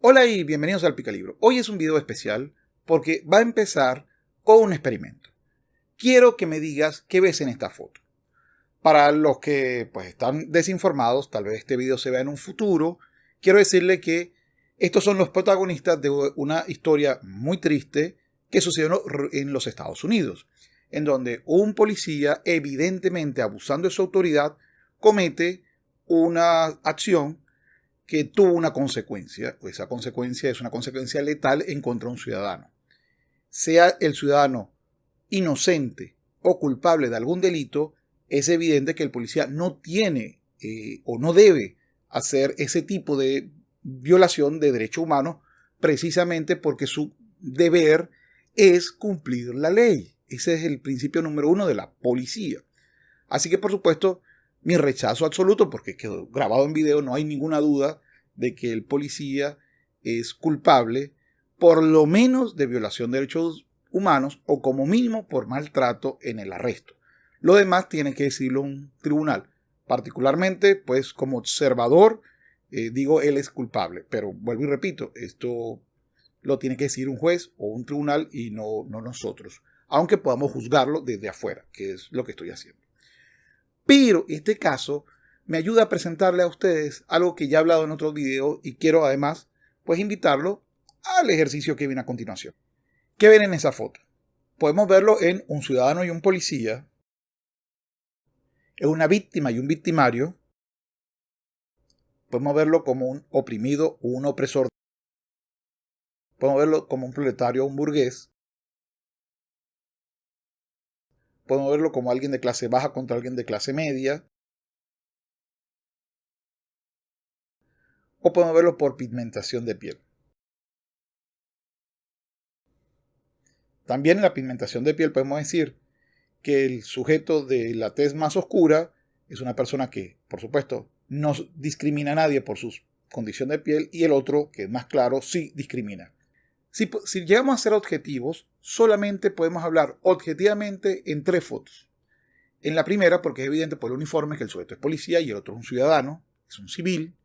Hola y bienvenidos al Picalibro. Hoy es un video especial porque va a empezar con un experimento. Quiero que me digas qué ves en esta foto. Para los que están desinformados, tal vez este video se vea en un futuro, quiero decirle que estos son los protagonistas de una historia muy triste que sucedió en los Estados Unidos, en donde un policía, evidentemente abusando de su autoridad, comete una acción que tuvo una consecuencia, o esa consecuencia es una consecuencia letal en contra de un ciudadano. Sea el ciudadano inocente o culpable de algún delito, es evidente que el policía no tiene o no debe hacer ese tipo de violación de derechos humanos, precisamente porque su deber es cumplir la ley. Ese es el principio número uno de la policía. Así que, por supuesto, mi rechazo absoluto, porque quedó grabado en video, no hay ninguna duda de que el policía es culpable por lo menos de violación de derechos humanos o como mínimo por maltrato en el arresto. Lo demás tiene que decirlo un tribunal. Particularmente, pues como observador, digo él es culpable. Pero vuelvo y repito, esto lo tiene que decir un juez o un tribunal y no nosotros. Aunque podamos juzgarlo desde afuera, que es lo que estoy haciendo. Pero este caso me ayuda a presentarle a ustedes algo que ya he hablado en otros videos y quiero además invitarlo al ejercicio que viene a continuación. ¿Qué ven en esa foto? Podemos verlo en un ciudadano y un policía, en una víctima y un victimario. Podemos verlo como un oprimido o un opresor. Podemos verlo como un proletario o un burgués. Podemos verlo como alguien de clase baja contra alguien de clase media. O podemos verlo por pigmentación de piel. También en la pigmentación de piel podemos decir que el sujeto de la tez más oscura es una persona que, por supuesto, no discrimina a nadie por su condición de piel, y el otro, que es más claro, sí discrimina. Si llegamos a ser objetivos, solamente podemos hablar objetivamente en 3 fotos. En la primera, porque es evidente por el uniforme que el sujeto es policía y el otro es un ciudadano, es un civil.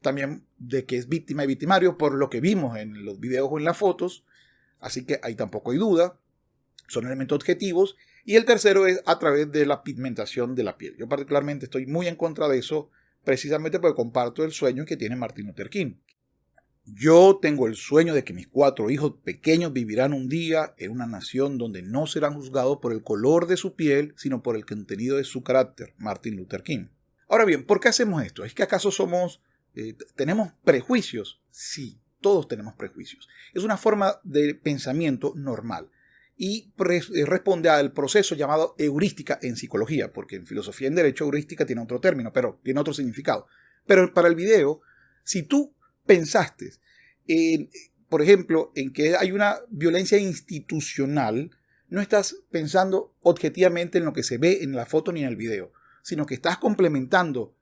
También de que es víctima y victimario por lo que vimos en los videos o en las fotos. Así que ahí tampoco hay duda. Son elementos objetivos. Y el tercero es a través de la pigmentación de la piel. Yo particularmente estoy muy en contra de eso, precisamente porque comparto el sueño que tiene Martin Luther King. Yo tengo el sueño de que mis 4 hijos pequeños vivirán un día en una nación donde no serán juzgados por el color de su piel, sino por el contenido de su carácter, Martin Luther King. Ahora bien, ¿por qué hacemos esto? ¿Es que acaso tenemos prejuicios? Sí, todos tenemos prejuicios. Es una forma de pensamiento normal y responde al proceso llamado heurística en psicología, porque en filosofía y en derecho heurística tiene otro término, pero tiene otro significado. Pero para el video, si tú pensaste, por ejemplo, en que hay una violencia institucional, no estás pensando objetivamente en lo que se ve en la foto ni en el video, sino que estás complementando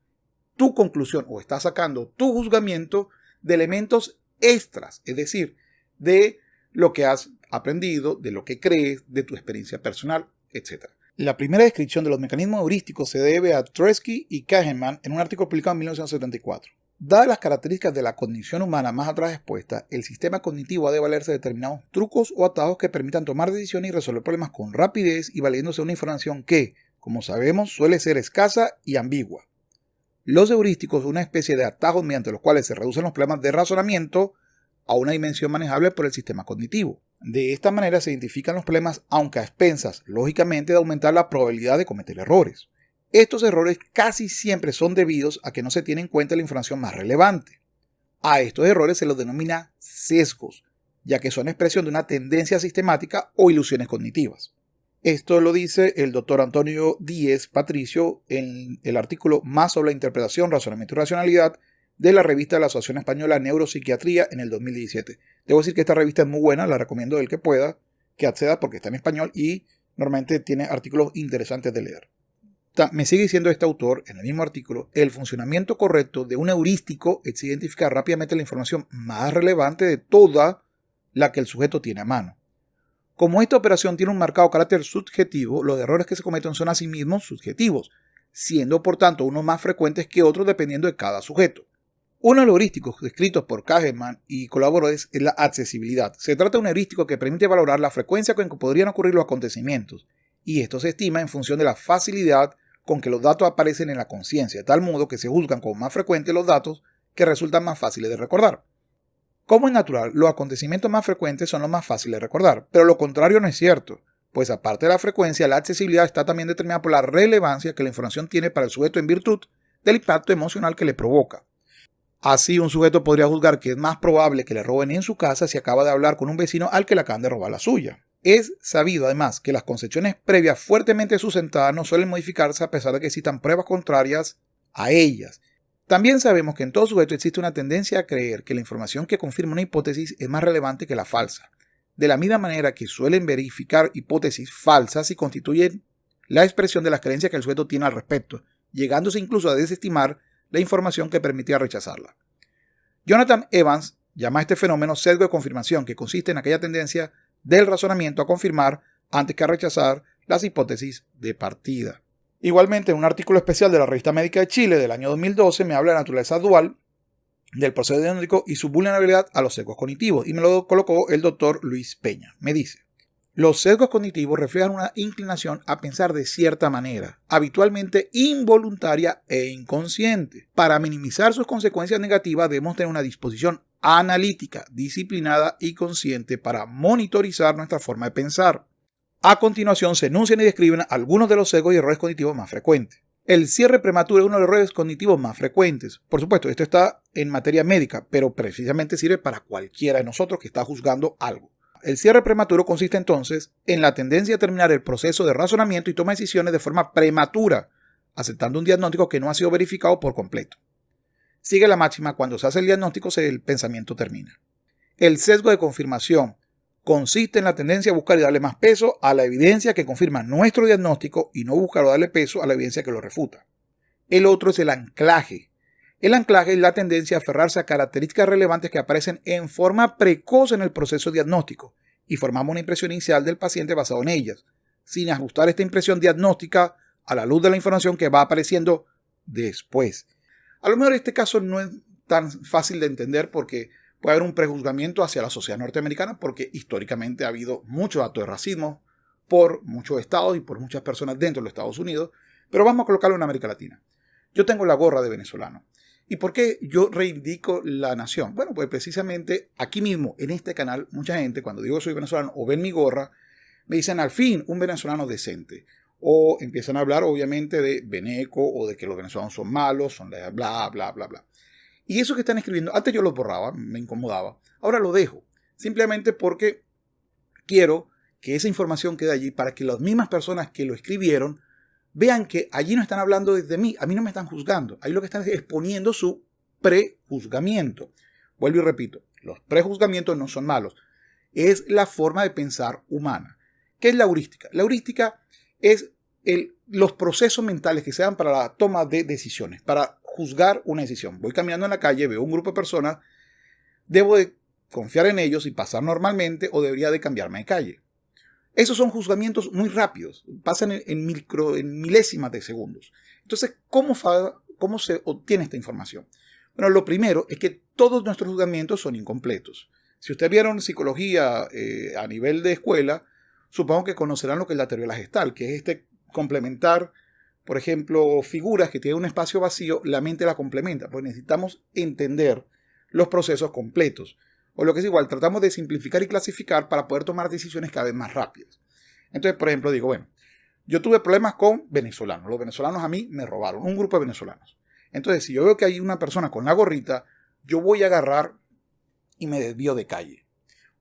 tu conclusión o estás sacando tu juzgamiento de elementos extras, es decir, de lo que has aprendido, de lo que crees, de tu experiencia personal, etc. La primera descripción de los mecanismos heurísticos se debe a Tversky y Kahneman en un artículo publicado en 1974. Dadas las características de la cognición humana más atrás expuesta, el sistema cognitivo ha de valerse de determinados trucos o atajos que permitan tomar decisiones y resolver problemas con rapidez y valiéndose de una información que, como sabemos, suele ser escasa y ambigua. Los heurísticos son una especie de atajos mediante los cuales se reducen los problemas de razonamiento a una dimensión manejable por el sistema cognitivo. De esta manera se identifican los problemas, aunque a expensas, lógicamente, de aumentar la probabilidad de cometer errores. Estos errores casi siempre son debidos a que no se tiene en cuenta la información más relevante. A estos errores se los denomina sesgos, ya que son expresión de una tendencia sistemática o ilusiones cognitivas. Esto lo dice el doctor Antonio Díez Patricio en el artículo Más sobre la interpretación, razonamiento y racionalidad de la revista de la Asociación Española Neuropsiquiatría en el 2017. Debo decir que esta revista es muy buena, la recomiendo el que pueda, que acceda porque está en español y normalmente tiene artículos interesantes de leer. Me sigue diciendo este autor en el mismo artículo, el funcionamiento correcto de un heurístico es identificar rápidamente la información más relevante de toda la que el sujeto tiene a mano. Como esta operación tiene un marcado carácter subjetivo, los errores que se cometen son asimismo subjetivos, siendo por tanto unos más frecuentes que otros dependiendo de cada sujeto. Uno de los heurísticos descritos por Kahneman y colaboradores es la accesibilidad. Se trata de un heurístico que permite valorar la frecuencia con que podrían ocurrir los acontecimientos, y esto se estima en función de la facilidad con que los datos aparecen en la conciencia, de tal modo que se juzgan como más frecuentes los datos que resultan más fáciles de recordar. Como es natural, los acontecimientos más frecuentes son los más fáciles de recordar, pero lo contrario no es cierto, pues aparte de la frecuencia, la accesibilidad está también determinada por la relevancia que la información tiene para el sujeto en virtud del impacto emocional que le provoca. Así, un sujeto podría juzgar que es más probable que le roben en su casa si acaba de hablar con un vecino al que le acaban de robar la suya. Es sabido, además, que las concepciones previas fuertemente sustentadas no suelen modificarse a pesar de que existan pruebas contrarias a ellas. También sabemos que en todo sujeto existe una tendencia a creer que la información que confirma una hipótesis es más relevante que la falsa. De la misma manera que suelen verificar hipótesis falsas y constituyen la expresión de las creencias que el sujeto tiene al respecto, llegándose incluso a desestimar la información que permitía rechazarla. Jonathan Evans llama a este fenómeno sesgo de confirmación, que consiste en aquella tendencia del razonamiento a confirmar antes que a rechazar las hipótesis de partida. Igualmente, en un artículo especial de la Revista Médica de Chile del año 2012 me habla de la naturaleza dual del proceso diagnóstico y su vulnerabilidad a los sesgos cognitivos, y me lo colocó el doctor Luis Peña. Me dice: los sesgos cognitivos reflejan una inclinación a pensar de cierta manera, habitualmente involuntaria e inconsciente. Para minimizar sus consecuencias negativas debemos tener una disposición analítica, disciplinada y consciente para monitorizar nuestra forma de pensar. A continuación se enuncian y describen algunos de los sesgos y errores cognitivos más frecuentes. El cierre prematuro es uno de los errores cognitivos más frecuentes. Por supuesto, esto está en materia médica, pero precisamente sirve para cualquiera de nosotros que está juzgando algo. El cierre prematuro consiste entonces en la tendencia a terminar el proceso de razonamiento y toma de decisiones de forma prematura, aceptando un diagnóstico que no ha sido verificado por completo. Sigue la máxima: cuando se hace el diagnóstico, el pensamiento termina. El sesgo de confirmación consiste en la tendencia a buscar y darle más peso a la evidencia que confirma nuestro diagnóstico y no buscar o darle peso a la evidencia que lo refuta. El otro es el anclaje. El anclaje es la tendencia a aferrarse a características relevantes que aparecen en forma precoz en el proceso diagnóstico y formamos una impresión inicial del paciente basado en ellas, sin ajustar esta impresión diagnóstica a la luz de la información que va apareciendo después. A lo mejor este caso no es tan fácil de entender porque puede haber un prejuzgamiento hacia la sociedad norteamericana porque históricamente ha habido mucho acto de racismo por muchos estados y por muchas personas dentro de los Estados Unidos, pero vamos a colocarlo en América Latina. Yo tengo la gorra de venezolano. ¿Y por qué yo reivindico la nación? Bueno, pues precisamente aquí mismo, en este canal, mucha gente, cuando digo soy venezolano o ven mi gorra, me dicen al fin un venezolano decente. O empiezan a hablar obviamente de veneco o de que los venezolanos son malos, son bla, bla, bla, bla. Y eso que están escribiendo, antes yo lo borraba, me incomodaba, ahora lo dejo. Simplemente porque quiero que esa información quede allí para que las mismas personas que lo escribieron vean que allí no están hablando desde mí, a mí no me están juzgando, ahí lo que están es exponiendo su prejuzgamiento. Vuelvo y repito, los prejuzgamientos no son malos, es la forma de pensar humana. ¿Qué es la heurística? La heurística es los procesos mentales que se dan para la toma de decisiones, para juzgar una decisión. Voy caminando en la calle, veo un grupo de personas, ¿debo de confiar en ellos y pasar normalmente o debería de cambiarme de calle? Esos son juzgamientos muy rápidos, pasan en milésimas de segundos. Entonces, ¿cómo se obtiene esta información? Bueno, lo primero es que todos nuestros juzgamientos son incompletos. Si ustedes vieron psicología a nivel de escuela, supongo que conocerán lo que es la teoría de la Gestalt, que es complementar, por ejemplo, figuras que tienen un espacio vacío, la mente la complementa, pues necesitamos entender los procesos completos. O lo que es igual, tratamos de simplificar y clasificar para poder tomar decisiones cada vez más rápidas. Entonces, por ejemplo, digo, bueno, yo tuve problemas con venezolanos. Los venezolanos a mí me robaron, un grupo de venezolanos. Entonces, si yo veo que hay una persona con la gorrita, yo voy a agarrar y me desvío de calle.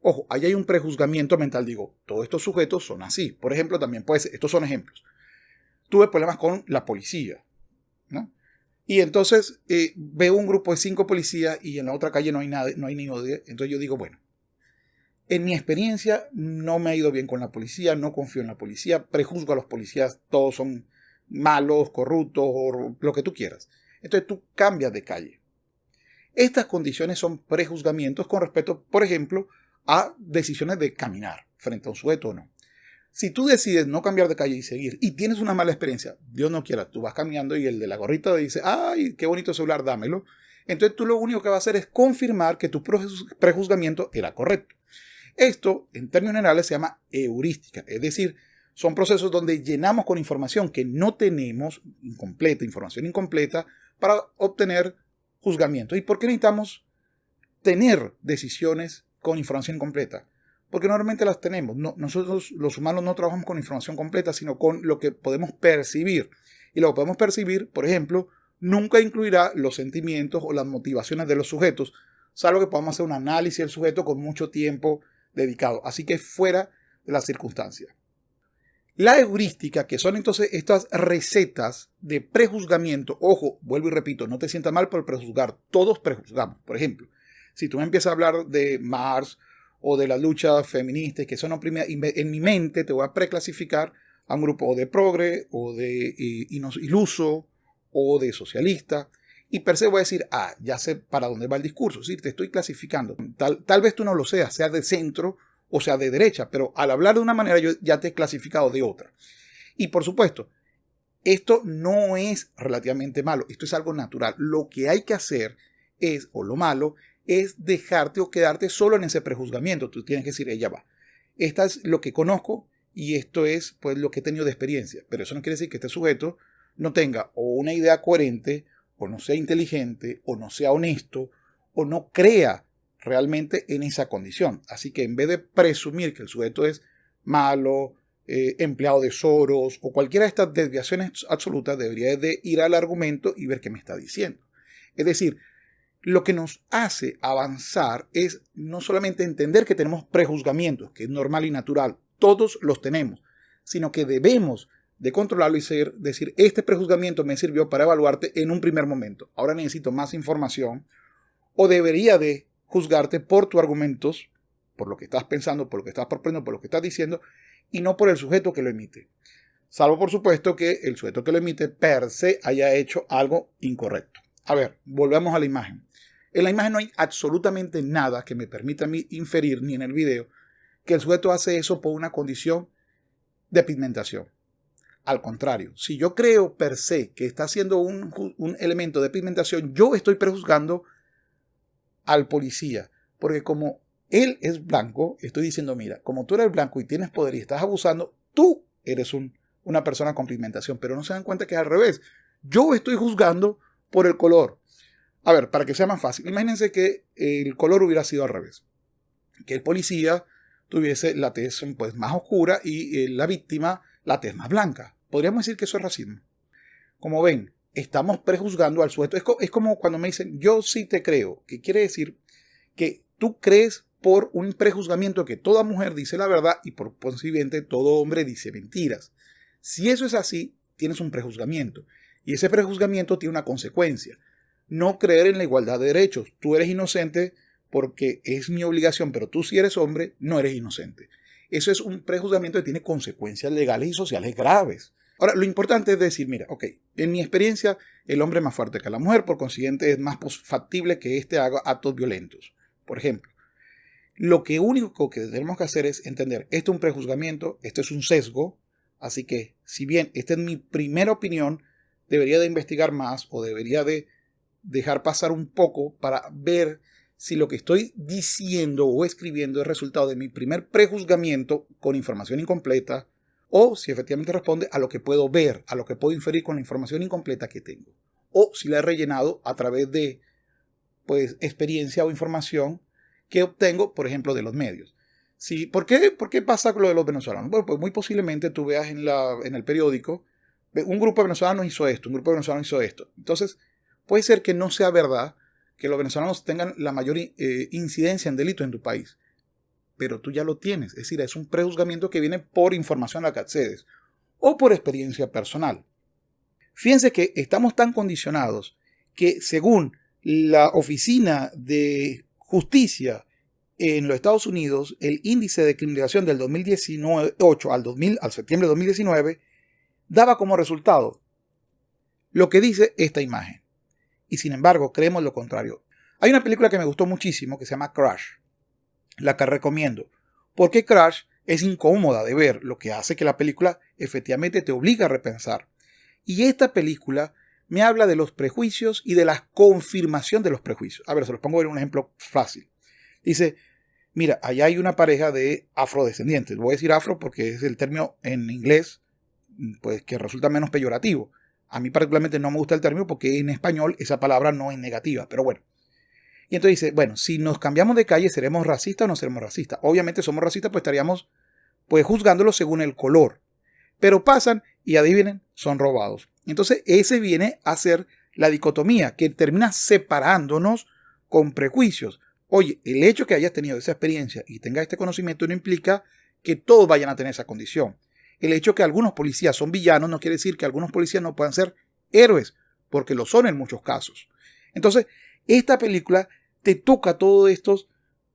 Ojo, ahí hay un prejuzgamiento mental. Digo, todos estos sujetos son así. Por ejemplo, también puede ser, estos son ejemplos. Tuve problemas con la policía, ¿no? Y entonces veo un grupo de 5 policías y en la otra calle no hay ni nadie. Entonces yo digo, bueno, en mi experiencia no me ha ido bien con la policía, no confío en la policía, prejuzgo a los policías, todos son malos, corruptos o lo que tú quieras. Entonces tú cambias de calle. Estas condiciones son prejuzgamientos con respecto, por ejemplo, a decisiones de caminar frente a un sujeto o no. Si tú decides no cambiar de calle y seguir y tienes una mala experiencia, Dios no quiera, tú vas caminando y el de la gorrita dice, ay, qué bonito celular, dámelo. Entonces tú lo único que vas a hacer es confirmar que tu prejuzgamiento era correcto. Esto, en términos generales, se llama heurística, es decir, son procesos donde llenamos con información que no tenemos, información incompleta, para obtener juzgamientos. ¿Y por qué necesitamos tener decisiones con información incompleta? Porque normalmente las tenemos. Nosotros los humanos no trabajamos con información completa, sino con lo que podemos percibir. Y lo que podemos percibir, por ejemplo, nunca incluirá los sentimientos o las motivaciones de los sujetos, salvo que podamos hacer un análisis del sujeto con mucho tiempo dedicado. Así que fuera de las circunstancias. La heurística, que son entonces estas recetas de prejuzgamiento, ojo, vuelvo y repito, no te sientas mal por prejuzgar, todos prejuzgamos. Por ejemplo, si tú me empiezas a hablar de Marx o de la lucha feminista, que son oprimidas, en mi mente te voy a preclasificar a un grupo o de progre, o de iluso, o de socialista, y per se voy a decir, ya sé para dónde va el discurso, ¿sí? Te estoy clasificando. Tal vez tú no lo seas, sea de centro o sea de derecha, pero al hablar de una manera yo ya te he clasificado de otra. Y por supuesto, esto no es relativamente malo, esto es algo natural. Lo que hay que hacer es, o lo malo, es dejarte o quedarte solo en ese prejuzgamiento. Tú tienes que decir, ya va, esta es lo que conozco y esto es pues lo que he tenido de experiencia. Pero eso no quiere decir que este sujeto no tenga o una idea coherente, o no sea inteligente, o no sea honesto, o no crea realmente en esa condición. Así que en vez de presumir que el sujeto es malo, empleado de Soros o cualquiera de estas desviaciones absolutas, debería de ir al argumento y ver qué me está diciendo. Es decir, lo que nos hace avanzar es no solamente entender que tenemos prejuzgamientos, que es normal y natural, todos los tenemos, sino que debemos de controlarlo y decir, este prejuzgamiento me sirvió para evaluarte en un primer momento. Ahora necesito más información, o debería de juzgarte por tus argumentos, por lo que estás pensando, por lo que estás proponiendo, por lo que estás diciendo, y no por el sujeto que lo emite. Salvo, por supuesto, que el sujeto que lo emite per se haya hecho algo incorrecto. A ver, volvamos a la imagen. En la imagen no hay absolutamente nada que me permita a mí inferir, ni en el video, que el sujeto hace eso por una condición de pigmentación. Al contrario, si yo creo per se que está haciendo un elemento de pigmentación, yo estoy prejuzgando al policía, porque como él es blanco, estoy diciendo, mira, como tú eres blanco y tienes poder y estás abusando, tú eres una persona con pigmentación, pero no se dan cuenta que es al revés. Yo estoy juzgando por el color. A ver, para que sea más fácil, imagínense que el color hubiera sido al revés, que el policía tuviese la tez pues, más oscura y la víctima la tez más blanca. Podríamos decir que eso es racismo. Como ven, estamos prejuzgando al sujeto. Es como cuando me dicen, yo sí te creo, que quiere decir que tú crees por un prejuzgamiento que toda mujer dice la verdad y por consiguiente todo hombre dice mentiras. Si eso es así, tienes un prejuzgamiento. Y ese prejuzgamiento tiene una consecuencia. No creer en la igualdad de derechos. Tú eres inocente porque es mi obligación, pero tú si eres hombre, no eres inocente. Eso es un prejuzgamiento que tiene consecuencias legales y sociales graves. Ahora, lo importante es decir, mira, ok, en mi experiencia, el hombre es más fuerte que la mujer, por consiguiente es más factible que éste haga actos violentos. Por ejemplo, lo único que tenemos que hacer es entender, esto es un prejuzgamiento, esto es un sesgo, así que si bien esta es mi primera opinión, debería de investigar más o debería de dejar pasar un poco para ver si lo que estoy diciendo o escribiendo es resultado de mi primer prejuzgamiento con información incompleta, o si efectivamente responde a lo que puedo ver, a lo que puedo inferir con la información incompleta que tengo. O si la he rellenado a través de pues, experiencia o información que obtengo, por ejemplo, de los medios. Sí, ¿por qué pasa con lo de los venezolanos? Bueno, pues muy posiblemente tú veas en el periódico, un grupo de venezolanos hizo esto, un grupo de venezolanos hizo esto. Entonces, puede ser que no sea verdad que los venezolanos tengan la mayor incidencia en delitos en tu país. Pero tú ya lo tienes, es decir, es un prejuzgamiento que viene por información a la que accedes o por experiencia personal. Fíjense que estamos tan condicionados que según la Oficina de Justicia en los Estados Unidos, el índice de criminalización del 2018 al septiembre de 2019 daba como resultado lo que dice esta imagen. Y sin embargo, creemos lo contrario. Hay una película que me gustó muchísimo que se llama Crash, la que recomiendo, porque Crash es incómoda de ver, lo que hace que la película efectivamente te obliga a repensar. Y esta película me habla de los prejuicios y de la confirmación de los prejuicios. A ver, se los pongo en un ejemplo fácil. Dice, mira, allá hay una pareja de afrodescendientes. Voy a decir afro porque es el término en inglés pues, que resulta menos peyorativo. A mí particularmente no me gusta el término porque en español esa palabra no es negativa, pero bueno. Y entonces dice, bueno, si nos cambiamos de calle, ¿seremos racistas o no seremos racistas? Obviamente somos racistas, pues estaríamos pues juzgándolos según el color. Pero pasan y adivinen, son robados. Entonces ese viene a ser la dicotomía que termina separándonos con prejuicios. Oye, el hecho que hayas tenido esa experiencia y tengas este conocimiento no implica que todos vayan a tener esa condición. El hecho que algunos policías son villanos no quiere decir que algunos policías no puedan ser héroes, porque lo son en muchos casos. Entonces, esta película te toca todos estos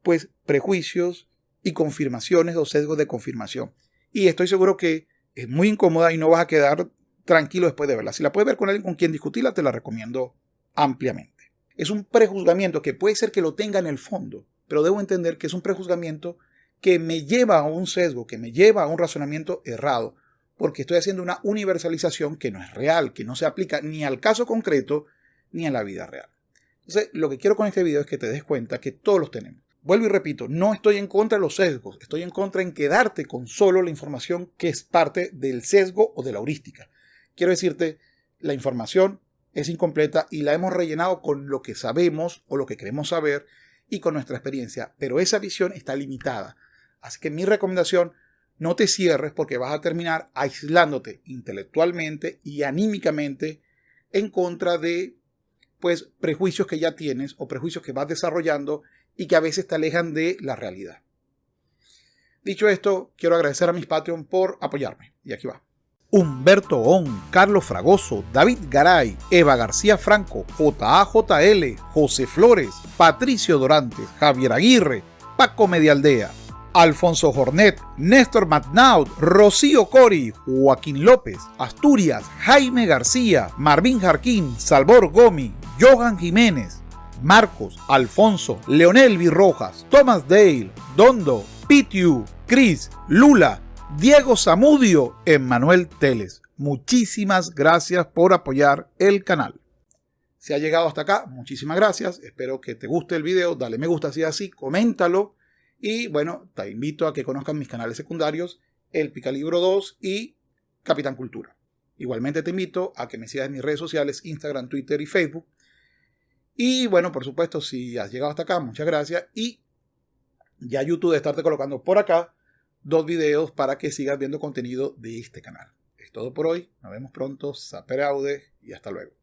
pues, prejuicios y confirmaciones o sesgos de confirmación. Y estoy seguro que es muy incómoda y no vas a quedar tranquilo después de verla. Si la puedes ver con alguien con quien discutirla, te la recomiendo ampliamente. Es un prejuzgamiento que puede ser que lo tenga en el fondo, pero debo entender que es un prejuzgamiento que me lleva a un sesgo, que me lleva a un razonamiento errado, porque estoy haciendo una universalización que no es real, que no se aplica ni al caso concreto ni a la vida real. Entonces, lo que quiero con este video es que te des cuenta que todos los tenemos. Vuelvo y repito, no estoy en contra de los sesgos, estoy en contra en quedarte con solo la información que es parte del sesgo o de la heurística. Quiero decirte, la información es incompleta y la hemos rellenado con lo que sabemos o lo que queremos saber y con nuestra experiencia, pero esa visión está limitada. Así que mi recomendación, no te cierres porque vas a terminar aislándote intelectualmente y anímicamente en contra de pues, prejuicios que ya tienes o prejuicios que vas desarrollando y que a veces te alejan de la realidad. Dicho esto, quiero agradecer a mis Patreon por apoyarme. Y aquí va. Humberto On, Carlos Fragoso, David Garay, Eva García Franco, JAJL, José Flores, Patricio Dorantes, Javier Aguirre, Paco Medialdea, Alfonso Jornet, Néstor McNaud, Rocío Cori, Joaquín López, Asturias, Jaime García, Marvin Jarquín, Salvador Gomi, Johan Jiménez, Marcos, Alfonso, Leonel Virrojas, Thomas Dale, Dondo, Pitiu, Cris, Lula, Diego Zamudio, Emmanuel Teles. Muchísimas gracias por apoyar el canal. Si ha llegado hasta acá, muchísimas gracias. Espero que te guste el video. Dale me gusta si es así, coméntalo. Y bueno, te invito a que conozcan mis canales secundarios, El Picalibro 2 y Capitán Cultura. Igualmente te invito a que me sigas en mis redes sociales, Instagram, Twitter y Facebook. Y bueno, por supuesto, si has llegado hasta acá, muchas gracias. Y ya YouTube de estarte colocando por acá 2 videos para que sigas viendo contenido de este canal. Es todo por hoy. Nos vemos pronto. Sapere aude y hasta luego.